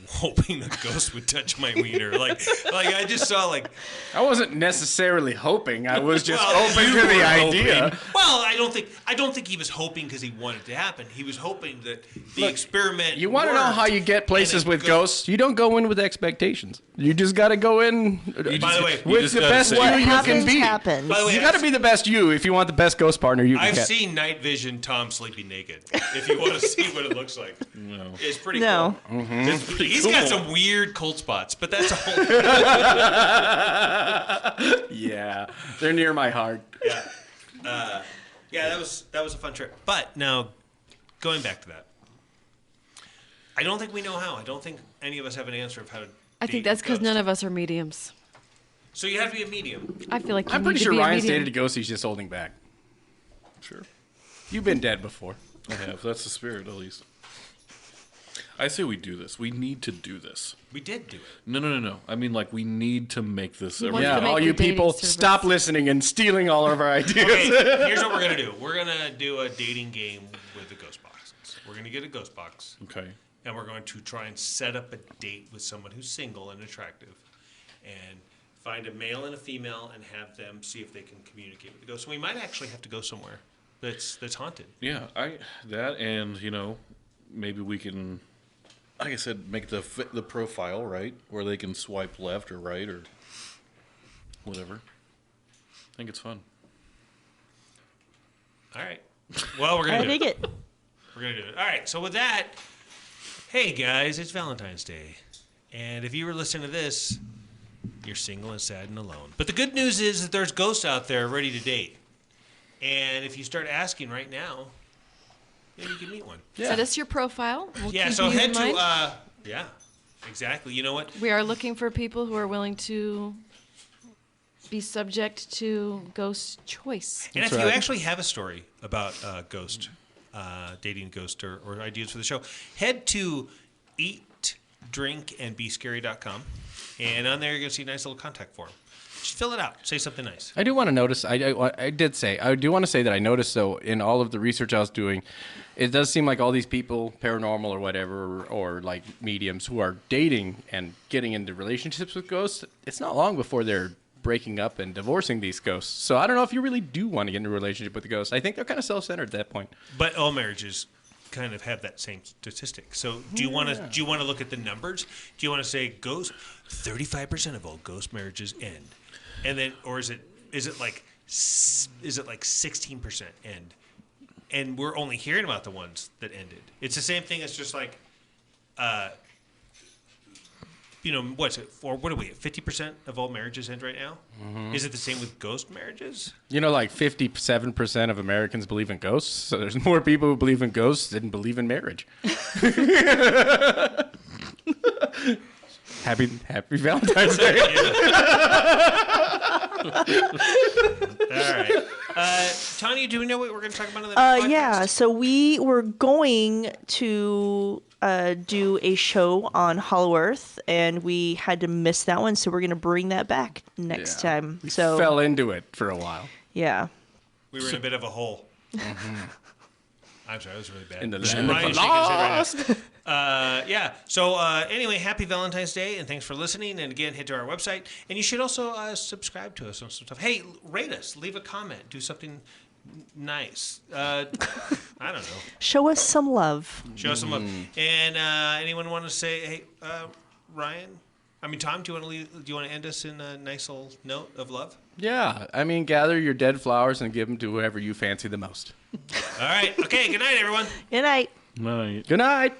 hoping a ghost would touch my wiener. Like I just saw like, I wasn't necessarily hoping. I was just Well, open you to the were idea. well, I don't think he was hoping because he wanted it to happen. He was hoping that the experiment. You want to know worked, how you get places and with it ghosts? You don't go in with expectations. You just got to go in By the way, you with just the gotta best say- you What you can happens, be. happens. By the way, You got to be the best you if you want the best ghost partner you can I've get. seen night vision Tom sleeping naked. If you want to see what it looks like, No. it's pretty No. cool. Mm-hmm. It's pretty He's got some weird cold spots, but that's a whole. Yeah, they're near my heart. Yeah, that was a fun trip. But now, going back to that, I don't think we know how. I don't think any of us have an answer of how to. I think that's because none of us are mediums. So you have to be a medium. I feel like you I'm need pretty to sure be a Ryan's medium. dated a ghost. He's just holding back. Sure. You've been dead before. I have. That's the spirit, at least. I say we do this. We need to do this. We did do it. No. I mean, like, we need to make this a wants Yeah, to make all the you dating people, service. stop listening and stealing all of our ideas. Okay, here's what we're gonna do. We're gonna do a dating game with the ghost boxes. We're gonna get a ghost box, Okay. and we're going to try and set up a date with someone who's single and attractive, and find a male and a female, and have them see if they can communicate with the ghost. And we might actually have to go somewhere that's haunted. Yeah, and, maybe we can, like I said, make the profile, right? Where they can swipe left or right or whatever. I think it's fun. All right. Well, we're gonna I do dig it. it. We're gonna do it. All right. So with that, hey guys, it's Valentine's Day, and if you were listening to this, you're single and sad and alone. But the good news is that there's ghosts out there ready to date, and if you start asking right now, maybe you can meet one. Send us your profile. We'll Yeah. keep So you head in to mind. yeah, exactly. You know what? We are looking for people who are willing to be subject to ghost choice. And That's if you right. actually have a story about ghost, dating ghost, or ideas for the show, head to eatdrinkandbescary.com. And on there, you're going to see a nice little contact form. Just fill it out. Say something nice. I do want to notice. I do want to say that I noticed though in all of the research I was doing, it does seem like all these people, paranormal or whatever, or like mediums who are dating and getting into relationships with ghosts. It's not long before they're breaking up and divorcing these ghosts. So I don't know if you really do want to get into a relationship with the ghost. I think they're kind of self-centered at that point. But all marriages kind of have that same statistic. So do you want to look at the numbers? Do you want to say ghost 35% of all ghost marriages end? And then, or is it like 16% end? And we're only hearing about the ones that ended. It's the same thing as just like, what's it for? What are we at? 50% of all marriages end right now. Is it the same with ghost marriages? You know, like 57% of Americans believe in ghosts. So there's more people who believe in ghosts than believe in marriage. Happy Valentine's Day. All right. Tanya, do we know what we're going to talk about in the next podcast? Yeah, so we were going to do a show on Hollow Earth, and we had to miss that one, so we're going to bring that back next time. We So fell into it for a while. yeah. We were in a bit of a hole. I'm sorry, that was really bad. In the Ryan's land of the shaking his head right lost. now. Yeah. So anyway, happy Valentine's Day, and thanks for listening. And again, head to our website, and you should also subscribe to us on some stuff. Hey, rate us, leave a comment, do something nice. I don't know. Show us some love. Show us some love. And anyone want to say, hey, Ryan? I mean, Tom, do you want to end us in a nice little note of love? Yeah, I mean, gather your dead flowers and give them to whoever you fancy the most. All right. Okay. Good night, everyone. Good night. Night. Good night.